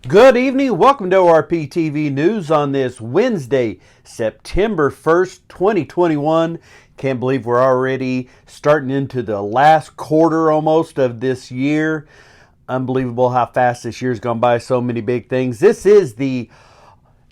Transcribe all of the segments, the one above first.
Good evening. Welcome to ORP TV News on this Wednesday, September 1st, 2021. Can't believe we're already starting into the last quarter almost of this year. Unbelievable how fast this year's gone by. So many big things. This is the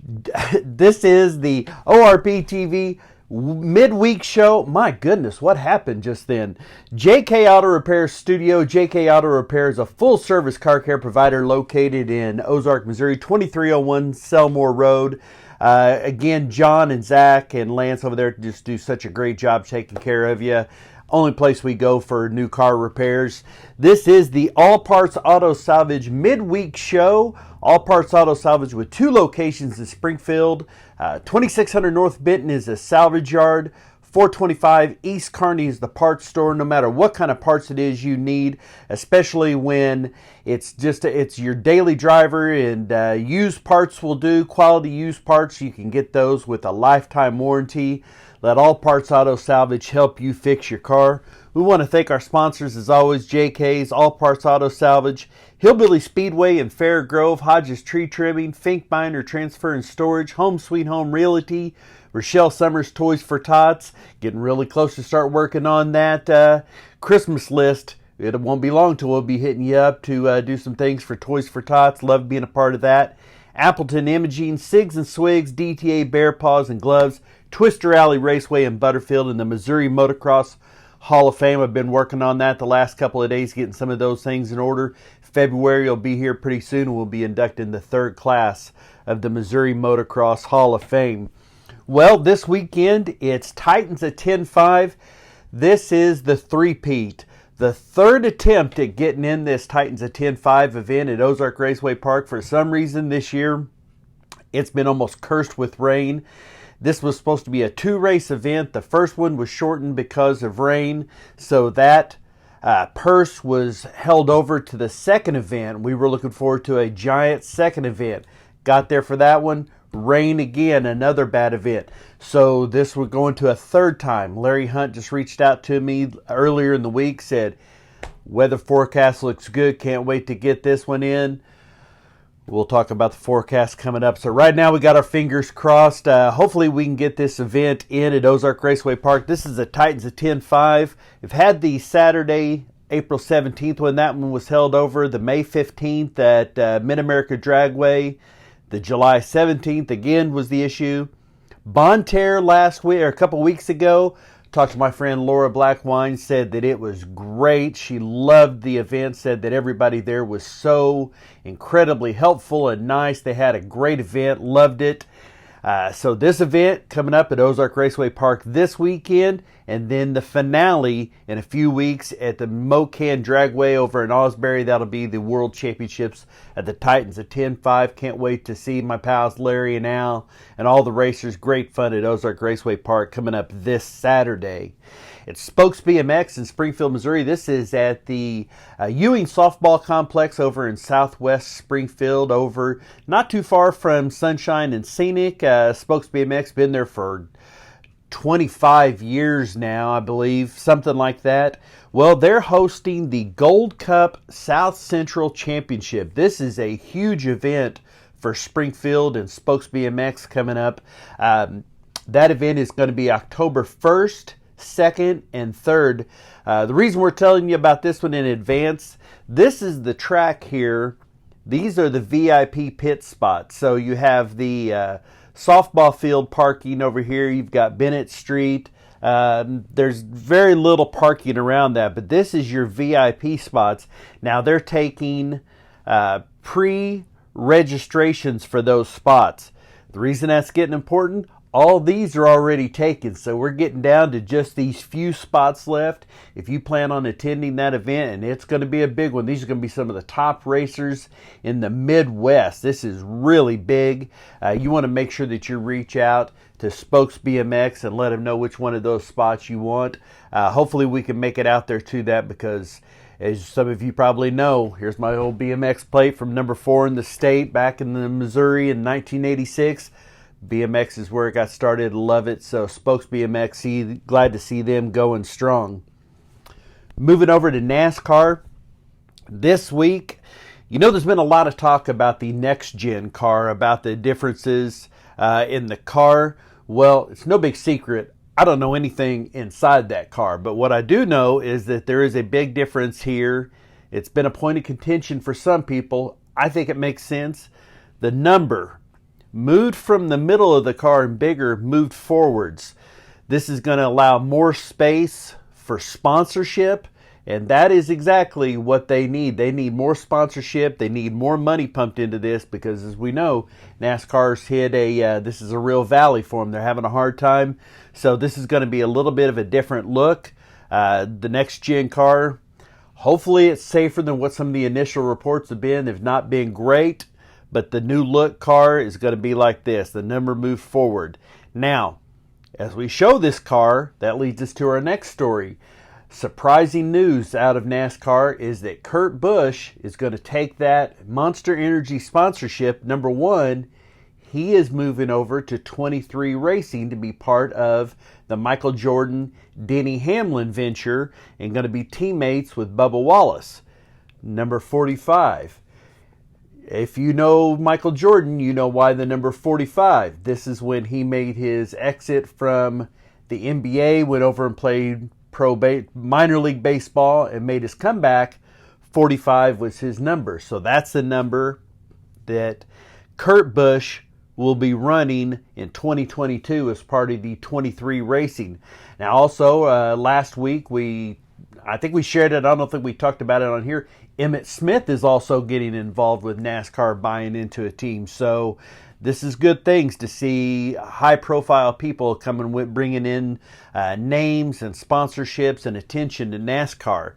ORP TV midweek show. My goodness, what happened just then? JK Auto Repair Studio. JK Auto Repair is a full-service car care provider located in Ozark, Missouri, 2301 Selmore Road. Again, John and Zach and Lance over there just do such a great job taking care of you. Only place we go for new car repairs. This is the All Parts Auto Salvage midweek show. All Parts Auto Salvage with two locations in Springfield. 2600 North Benton is a salvage yard. 425 East Kearney is the parts store. No matter what kind of parts it is you need, especially when it's your daily driver, and used parts will do. Quality used parts, you can get those with a lifetime warranty. Let All Parts Auto Salvage help you fix your car. We want to thank our sponsors as always: JK's, All Parts Auto Salvage, Hillbilly Speedway in Fair Grove, Hodges Tree Trimming, Fink Binder Transfer and Storage, Home Sweet Home Realty, Rochelle Summers Toys for Tots. Getting really close to start working on that Christmas list. It won't be long till we'll be hitting you up to do some things for Toys for Tots. Love being a part of that. Appleton Imaging, Sigs and Swigs, DTA Bear Paws and Gloves, Twister Alley Raceway in Butterfield, and the Missouri Motocross Hall of Fame. I've been working on that the last couple of days, getting some of those things in order. February will be here pretty soon, and we'll be inducting the third class of the Missouri Motocross Hall of Fame. Well, this weekend, it's Titans at 10-5. This is the three-peat. The third attempt at getting in this Titans at 10-5 event at Ozark Raceway Park. For some reason this year, it's been almost cursed with rain. This was supposed to be a two-race event. The first one was shortened because of rain, so that purse was held over to the second event. We were looking forward to a giant second event. Got there for that one. Rain again, another bad event. So this we're going to a third time. Larry Hunt just reached out to me earlier in the week, said, weather forecast looks good. Can't wait to get this one in. We'll talk about the forecast coming up. So right now we got our fingers crossed. Hopefully we can get this event in at Ozark Raceway Park. This is the Titans at 10-5. We've had the Saturday, April 17th when that one was held over. The May 15th at Mid-America Dragway. The July 17th again was the issue. Bonterre last week, or a couple weeks ago. Talked to my friend Laura Blackwine, said that it was great. She loved the event, said that everybody there was so incredibly helpful and nice. They had a great event, loved it. So this event coming up at Ozark Raceway Park this weekend, and then the finale in a few weeks at the Mocan Dragway over in Osbury. That'll be the World Championships at the Titans at 10-5. Can't wait to see my pals Larry and Al and all the racers. Great fun at Ozark Raceway Park coming up this Saturday. It's Spokes BMX in Springfield, Missouri. This is at the Ewing Softball Complex over in southwest Springfield, over not too far from Sunshine and Scenic. Spokes BMX been there for 25 years now, I believe, something like that. Well, they're hosting the Gold Cup South Central Championship. This is a huge event for Springfield and Spokes BMX coming up. That event is going to be October 1st. 2nd and 3rd. The reason we're telling you about this one in advance, this is the track here. These are the VIP pit spots. So you have the softball field parking over here. You've got Bennett Street. There's very little parking around that, but this is your VIP spots. Now they're taking pre-registrations for those spots. The reason that's getting important, all these are already taken, so we're getting down to just these few spots left. If you plan on attending that event, and it's going to be a big one, these are going to be some of the top racers in the Midwest. This is really big. You want to make sure that you reach out to Spokes BMX and let them know which one of those spots you want. Hopefully we can make it out there to that, because as some of you probably know, here's my old BMX plate from number 4 in the state back in the Missouri in 1986. BMX is where it got started. Love it. So Spokes BMX, glad to see them going strong. Moving over to NASCAR. This week You know, there's been a lot of talk about the next-gen car, about the differences in the car. Well, it's no big secret. I don't know anything inside that car, but what I do know is that there is a big difference here. It's been a point of contention for some people. I think it makes sense. The number moved from the middle of the car and bigger, moved forwards. This is going to allow more space for sponsorship, and that is exactly what they need. They need more sponsorship. They need more money pumped into this because, as we know, NASCAR's hit this is a real valley for them. They're having a hard time. So this is going to be a little bit of a different look. The next gen car, hopefully it's safer than what some of the initial reports have been. They've not been great, but the new look car is going to be like this. The number moved forward. Now, as we show this car, that leads us to our next story. Surprising news out of NASCAR is that Kurt Busch is going to take that Monster Energy sponsorship. Number one, he is moving over to 23 Racing to be part of the Michael Jordan, Denny Hamlin venture and going to be teammates with Bubba Wallace. Number 45. If you know Michael Jordan, you know why the number 45. This is when he made his exit from the NBA, went over and played minor league baseball and made his comeback. 45 was his number. So that's the number that Kurt Busch will be running in 2022 as part of the 23 Racing. Now also, last week, I think we shared it, I don't think we talked about it on here, Emmitt Smith is also getting involved with NASCAR, buying into a team. So this is good things to see high-profile people coming with bringing in names and sponsorships and attention to NASCAR.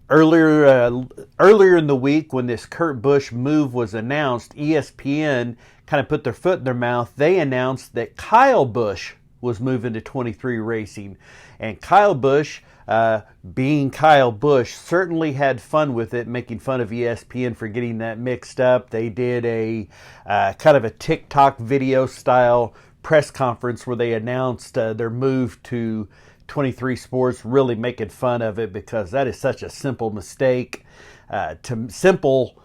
Earlier in the week, when this Kurt Busch move was announced, ESPN kind of put their foot in their mouth. They announced that Kyle Busch was moving to 23 Racing, and Kyle Busch, being Kyle Busch, certainly had fun with it, making fun of ESPN for getting that mixed up. They did a kind of a TikTok video style press conference where they announced their move to 23 Sports, really making fun of it because that is such a simple mistake, simple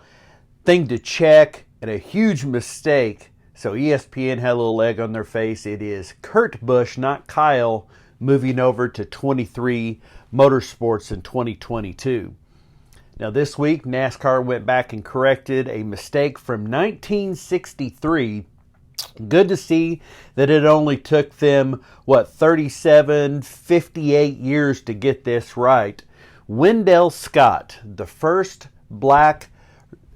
thing to check, and a huge mistake. So ESPN had a little egg on their face. It is Kurt Busch, not Kyle, moving over to 23 Motorsports in 2022. Now this week, NASCAR went back and corrected a mistake from 1963. Good to see that it only took them, 58 years to get this right. Wendell Scott, the first black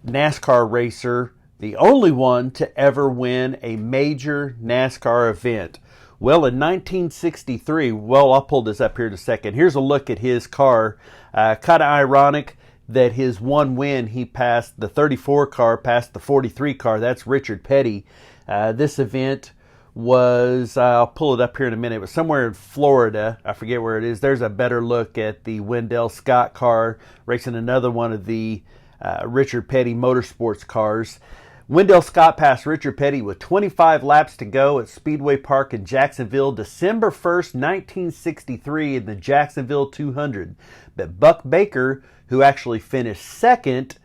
NASCAR racer, the only one to ever win a major NASCAR event. Well, in 1963, I'll pull this up here in a second. Here's a look at his car. Kind of ironic that his one win, he passed the 34 car, passed the 43 car. That's Richard Petty. This event was, I'll pull it up here in a minute, it was somewhere in Florida. I forget where it is. There's a better look at the Wendell Scott car racing another one of the Richard Petty Motorsports cars. Wendell Scott passed Richard Petty with 25 laps to go at Speedway Park in Jacksonville, December 1st, 1963 in the Jacksonville 200. But Buck Baker, who actually finished second,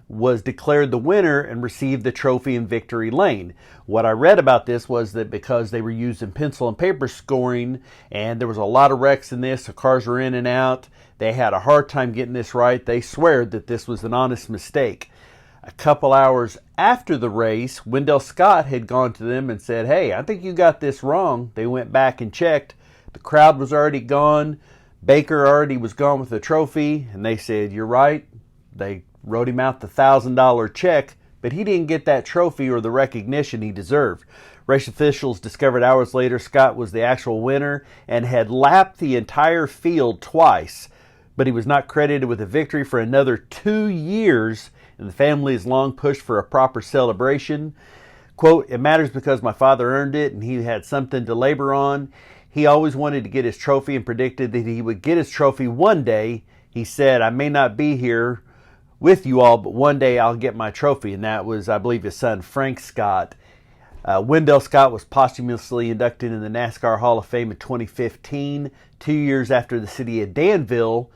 was declared the winner and received the trophy in victory lane. What I read about this was that because they were using pencil and paper scoring and there was a lot of wrecks in this, the cars were in and out, they had a hard time getting this right. They swear that this was an honest mistake. A couple hours after the race, Wendell Scott had gone to them and said, "Hey, I think you got this wrong." They went back and checked. The crowd was already gone. Baker already was gone with the trophy, and they said, "You're right." They wrote him out the $1,000 check, but he didn't get that trophy or the recognition he deserved. Race officials discovered hours later Scott was the actual winner and had lapped the entire field twice, but he was not credited with a victory for another 2 years, and the family has long pushed for a proper celebration. Quote, "It matters because my father earned it and he had something to labor on. He always wanted to get his trophy and predicted that he would get his trophy one day. He said, 'I may not be here with you all, but one day I'll get my trophy.'" And that was, I believe, his son, Frank Scott. Wendell Scott was posthumously inducted in the NASCAR Hall of Fame in 2015, 2 years after the city of Danville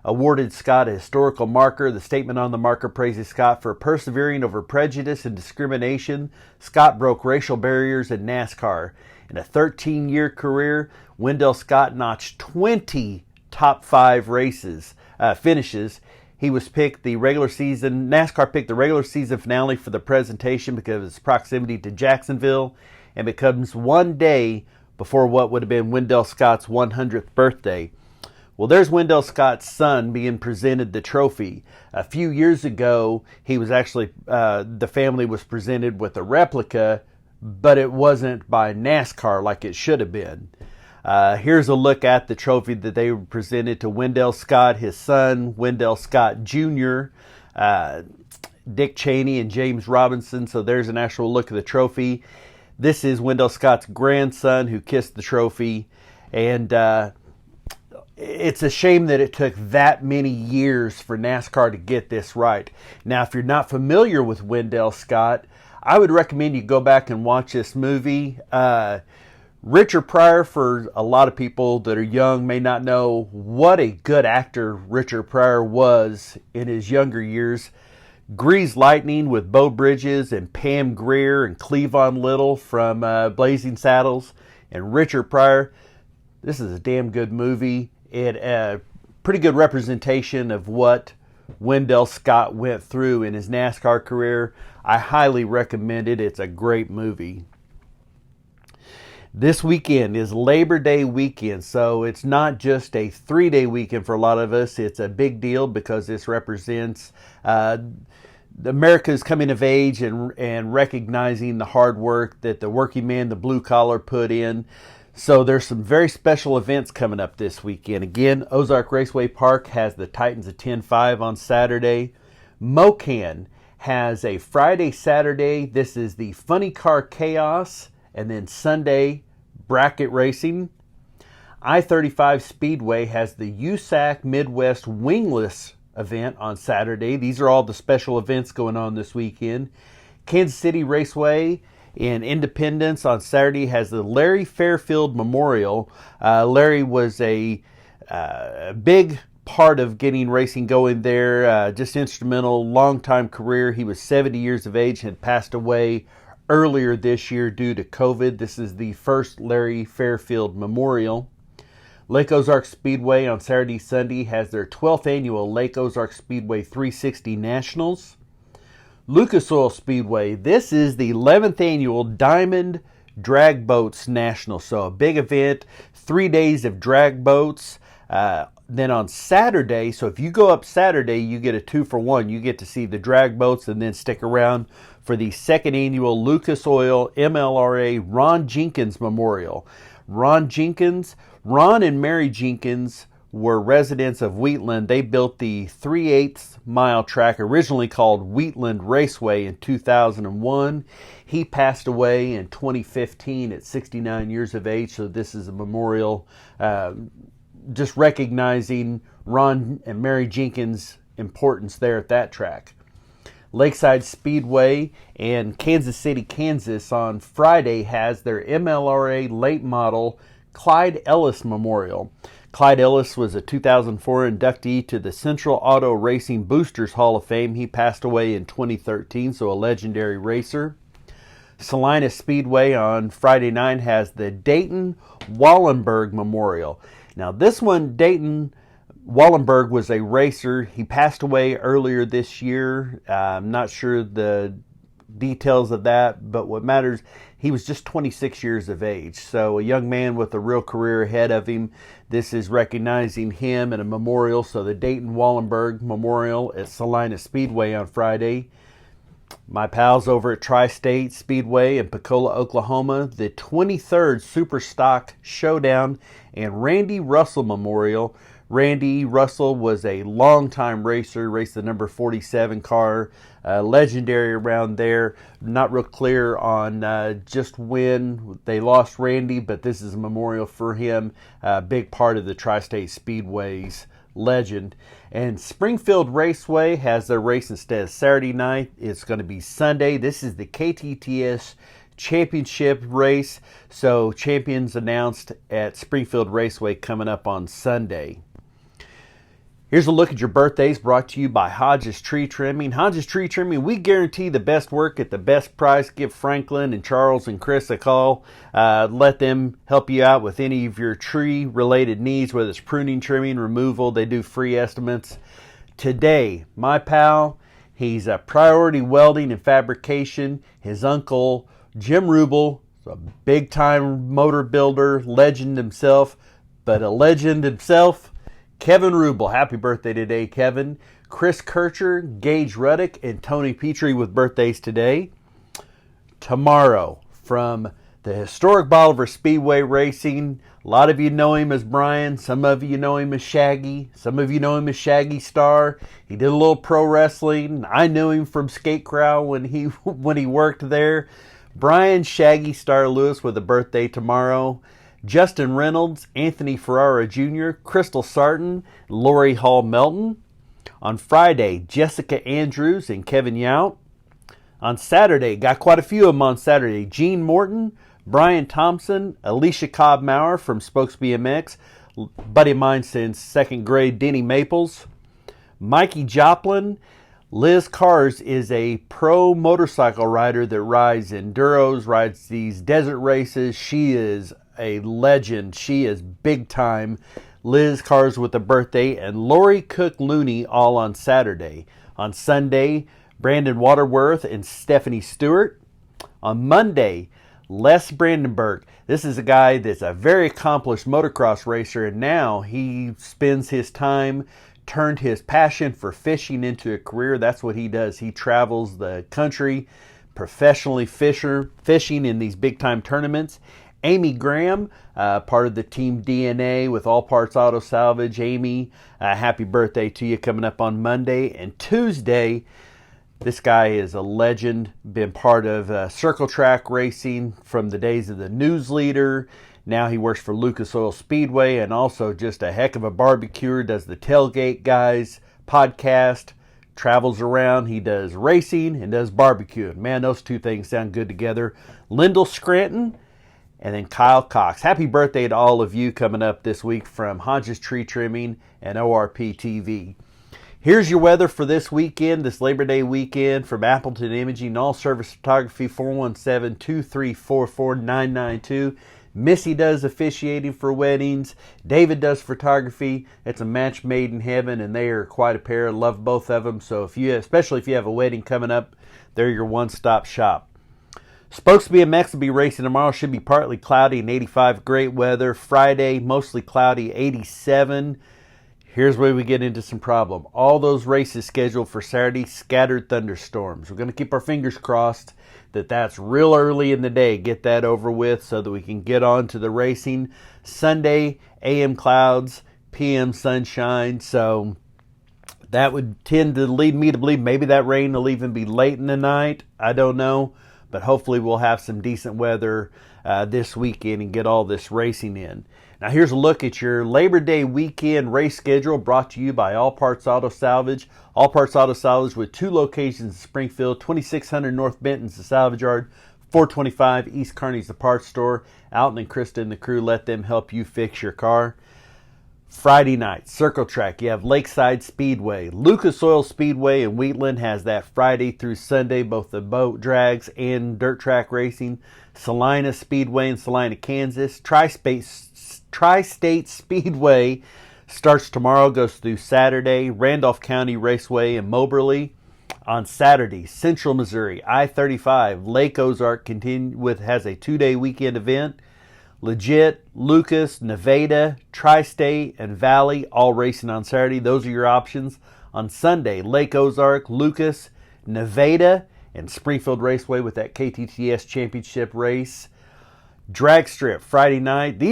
awarded Scott a historical marker. The statement on the marker praises Scott for persevering over prejudice and discrimination. Scott broke racial barriers in NASCAR. In a 13-year career, Wendell Scott notched 20 top 5 finishes. He was picked NASCAR picked the regular season finale for the presentation because of its proximity to Jacksonville, and becomes one day before what would have been Wendell Scott's 100th birthday. Well, there's Wendell Scott's son being presented the trophy. A few years ago, he was actually, the family was presented with a replica, but it wasn't by NASCAR like it should have been. Here's a look at the trophy that they presented to Wendell Scott, his son, Wendell Scott Jr., Dick Cheney, and James Robinson. So there's an actual look at the trophy. This is Wendell Scott's grandson who kissed the trophy. And it's a shame that it took that many years for NASCAR to get this right. Now, if you're not familiar with Wendell Scott, I would recommend you go back and watch this movie. Richard Pryor, for a lot of people that are young, may not know what a good actor Richard Pryor was in his younger years. Greased Lightning with Beau Bridges and Pam Grier and Cleavon Little from Blazing Saddles. And Richard Pryor, this is a damn good movie. It pretty good representation of what Wendell Scott went through in his NASCAR career. I highly recommend it. It's a great movie. This weekend is Labor Day weekend, so it's not just a 3-day weekend for a lot of us. It's a big deal because this represents America's coming of age and recognizing the hard work that the working man, the blue collar, put in. So there's some very special events coming up this weekend. Again, Ozark Raceway Park has the Titans of 10-5 on Saturday. Mocan has a Friday, Saturday. This is the Funny Car Chaos. And then Sunday, bracket racing. I-35 Speedway has the USAC Midwest Wingless event on Saturday. These are all the special events going on this weekend. Kansas City Raceway in Independence on Saturday has the Larry Fairfield Memorial. Larry was a big part of getting racing going there, just instrumental, long-time career. He was 70 years of age and had passed away earlier this year due to COVID. This is the first Larry Fairfield Memorial. Lake Ozark Speedway on Saturday, Sunday has their 12th annual Lake Ozark Speedway 360 Nationals. Lucas Oil Speedway, this is the 11th annual Diamond Drag Boats National. So a big event, 3 days of drag boats. Then on Saturday, so if you go up Saturday, you get a 2-for-1. You get to see the drag boats and then stick around for the 2nd annual Lucas Oil Mlra Ron Jenkins Memorial. Ron and Mary Jenkins were residents of Wheatland. They built the 3/8 mile track, originally called Wheatland Raceway, in 2001. He passed away in 2015 at 69 years of age, so this is a memorial just recognizing Ron and Mary Jenkins' importance there at that track. Lakeside Speedway in Kansas City, Kansas on Friday has their MLRA late model Clyde Ellis Memorial. Clyde Ellis was a 2004 inductee to the Central Auto Racing Boosters Hall of Fame. He passed away in 2013, so a legendary racer. Salina Speedway on Friday night has the Dayton Wallenberg Memorial. Now this one, Dayton Wallenberg was a racer. He passed away earlier this year. I'm not sure the details of that, but what matters, he was just 26 years of age. So a young man with a real career ahead of him. This is recognizing him in a memorial. So the Dayton Wallenberg Memorial at Salina Speedway on Friday. My pals over at Tri-State Speedway in Pecola, Oklahoma, the 23rd Super Stock Showdown and Randy Russell Memorial. Randy Russell was a longtime racer, raced the number 47 car, legendary around there. Not real clear on just when they lost Randy, but this is a memorial for him, a big part of the Tri-State Speedway's legend. And Springfield Raceway has their race instead of Saturday night. It's going to be Sunday. This is the Ktts Championship race. So champions announced at Springfield Raceway coming up on Sunday. Here's a look at your birthdays brought to you by Hodges Tree Trimming. Hodges Tree Trimming, we guarantee the best work at the best price. Give Franklin and Charles and Chris a call. Let them help you out with any of your tree-related needs, whether it's pruning, trimming, removal. They do free estimates. Today, my pal, he's a Priority Welding and Fabrication. His uncle, Jim Rubel, a big-time motor builder, legend himself, but a legend himself, Kevin Rubel. Happy birthday today, Kevin. Chris Kircher, Gage Ruddick, and Tony Petrie with birthdays today. Tomorrow, from the historic Bolivar Speedway Racing, a lot of you know him as Brian. Some of you know him as Shaggy. Some of you know him as Shaggy Star. He did a little pro wrestling. I knew him from Skate Crowd when he worked there. Brian Shaggy Star Lewis with a birthday tomorrow. Justin Reynolds, Anthony Ferrara Jr., Crystal Sarton, Lori Hall Melton. On Friday, Jessica Andrews and Kevin Yount. On Saturday, got quite a few of them on Saturday. Gene Morton, Brian Thompson, Alicia Cobb Maurer from Spokes BMX, buddy of mine since second grade, Denny Maples. Mikey Joplin. Liz Cars is a pro motorcycle rider that rides enduros, rides these desert races. She is a legend. She is big time. Liz Cars with a birthday, and Lori Cook Looney all on Saturday. On Sunday, Brandon Waterworth and Stephanie Stewart. On Monday, Les Brandenburg. This is a guy that's a very accomplished motocross racer, and now he spends his time, turned his passion for fishing into a career. That's what he does. He travels the country professionally fishing in these big time tournaments. Amy Graham, part of the Team DNA with All Parts Auto Salvage. Amy, happy birthday to you, coming up on Monday. And Tuesday, this guy is a legend, been part of Circle Track Racing from the days of the News Leader. Now he works for Lucas Oil Speedway, and also just a heck of a barbecuer, does the Tailgate Guys podcast, travels around. He does racing and does barbecuing. Man, those two things sound good together. Lyndall Scranton. And then Kyle Cox. Happy birthday to all of you coming up this week from Hodges Tree Trimming and ORP TV. Here's your weather for this weekend, this Labor Day weekend, from Appleton Imaging, All Service Photography, 417-234-4992. Missy does officiating for weddings. David does photography. It's a match made in heaven, and they are quite a pair. I love both of them. So especially if you have a wedding coming up, they're your one-stop shop. Spokes BMX will be racing tomorrow. Should be partly cloudy and 85. Great weather. Friday, mostly cloudy, 87. Here's where we get into some problem. All those races scheduled for Saturday, scattered thunderstorms. We're going to keep our fingers crossed that that's real early in the day. Get that over with so that we can get on to the racing. Sunday, AM clouds, PM sunshine. So that would tend to lead me to believe maybe that rain will even be late in the night. I don't know. But hopefully we'll have some decent weather this weekend and get all this racing in. Now here's a look at your Labor Day weekend race schedule, brought to you by All Parts Auto Salvage. All Parts Auto Salvage with 2 locations in Springfield, 2600 North Benton's the Salvage Yard, 425 East Kearney's the Parts Store. Alton and Krista and the crew, let them help you fix your car. Friday night, Circle Track, you have Lakeside Speedway. Lucas Oil Speedway in Wheatland has that Friday through Sunday, both the boat drags and dirt track racing. Salina Speedway in Salina, Kansas. Tri-State Speedway starts tomorrow, goes through Saturday. Randolph County Raceway in Moberly. On Saturday, Central Missouri, I-35, Lake Ozark has a 2-day weekend event. Legit, Lucas, Nevada, Tri-State, and Valley all racing on Saturday. Those are your options. On Sunday, Lake Ozark, Lucas, Nevada, and Springfield Raceway with that Ktts championship race. Drag Strip, Friday night.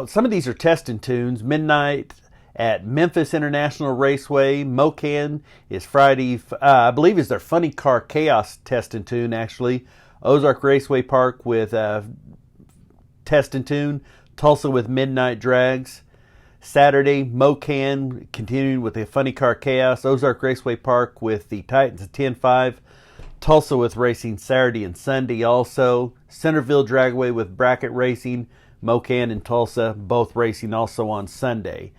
Some of these are test and tunes. Midnight at Memphis International Raceway. Mocan is Friday, I believe is their Funny Car Chaos test and tune, actually. Ozark Raceway Park with test and tune. Tulsa with Midnight Drags. Saturday, Mocan continuing with the Funny Car Chaos. Ozark Raceway Park with the Titans at 10-5. Tulsa with racing Saturday and Sunday also. Centerville Dragway with Bracket Racing. Mocan and Tulsa both racing also on Sunday.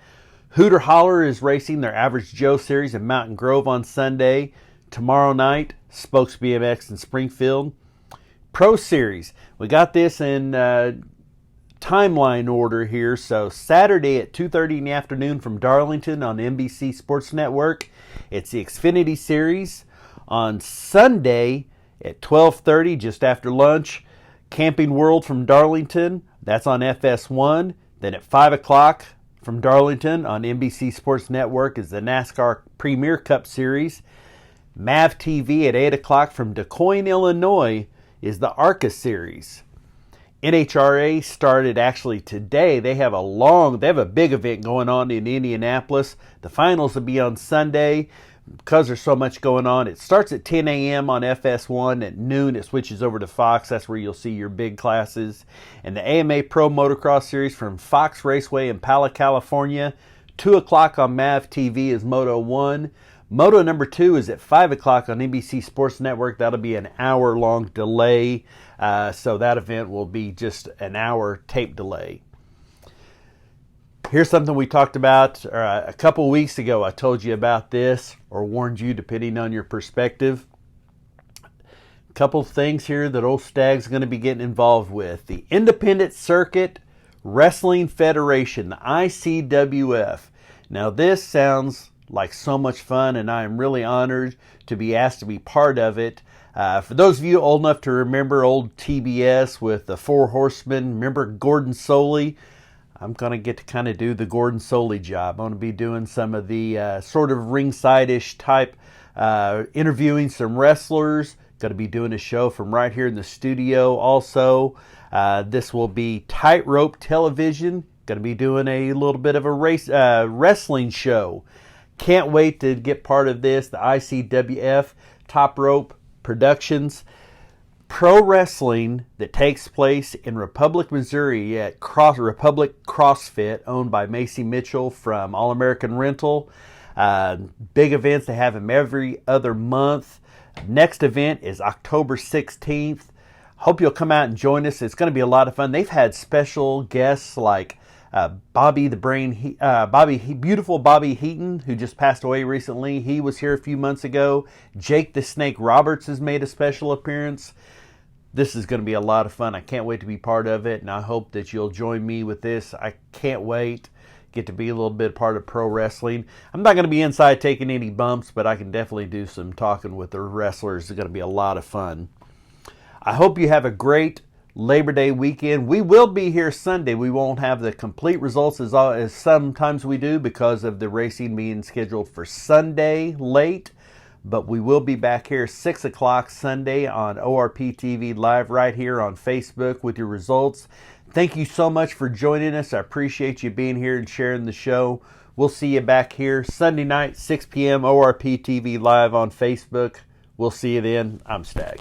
Hooter Holler is racing their Average Joe Series in Mountain Grove on Sunday. Tomorrow night, Spokes BMX in Springfield. Pro Series, we got this in timeline order here. So Saturday at 2:30 in the afternoon from Darlington on NBC Sports Network, it's the Xfinity Series. On Sunday at 12:30, just after lunch, Camping World from Darlington, that's on FS1. Then at 5 o'clock from Darlington on NBC Sports Network is the NASCAR Premier Cup Series. MAV TV at 8 o'clock from DeCoin, Illinois is the ARCA Series. NHRA started actually today. They have a big event going on in Indianapolis. The finals will be on Sunday. Because there's so much going on, it starts at 10 a.m. on FS1. At noon, it switches over to Fox. That's where you'll see your big classes. And the AMA Pro Motocross Series from Fox Raceway in Pala, California. 2 o'clock on MAV TV is Moto 1. Moto number 2 is at 5 o'clock on NBC Sports Network. That'll be an hour-long delay. So that event will be just an hour tape delay. Here's something we talked about a couple weeks ago. I told you about this, or warned you, depending on your perspective. A couple things here that old Stag's going to be getting involved with. The Independent Circuit Wrestling Federation, the ICWF. Now this sounds like so much fun, and I am really honored to be asked to be part of it. For those of you old enough to remember old TBS with the Four Horsemen, remember Gordon Soley? I'm going to get to kind of do the Gordon Soley job. I'm going to be doing some of the sort of ringside-ish type, interviewing some wrestlers. Going to be doing a show from right here in the studio also. This will be Tightrope Television. Going to be doing a little bit of a wrestling show. Can't wait to get part of this. The ICWF Top Rope Productions. Pro wrestling that takes place in Republic, Missouri at Republic CrossFit, owned by Macy Mitchell from All American Rental. Big events, they have them every other month. Next event is October 16th. Hope you'll come out and join us. It's going to be a lot of fun. They've had special guests like Beautiful Bobby Heaton, who just passed away recently. He was here a few months ago. Jake the Snake Roberts has made a special appearance. This is going to be a lot of fun. I can't wait to be part of it, and I hope that you'll join me with this. I can't wait. Get to be a little bit part of pro wrestling. I'm not going to be inside taking any bumps, but I can definitely do some talking with the wrestlers. It's going to be a lot of fun. I hope you have a great Labor Day weekend. We will be here Sunday. We won't have the complete results as sometimes we do because of the racing being scheduled for Sunday late. But we will be back here 6 o'clock Sunday on ORP TV Live right here on Facebook with your results. Thank you so much for joining us. I appreciate you being here and sharing the show. We'll see you back here Sunday night, 6 p.m. ORP TV Live on Facebook. We'll see you then. I'm Stag.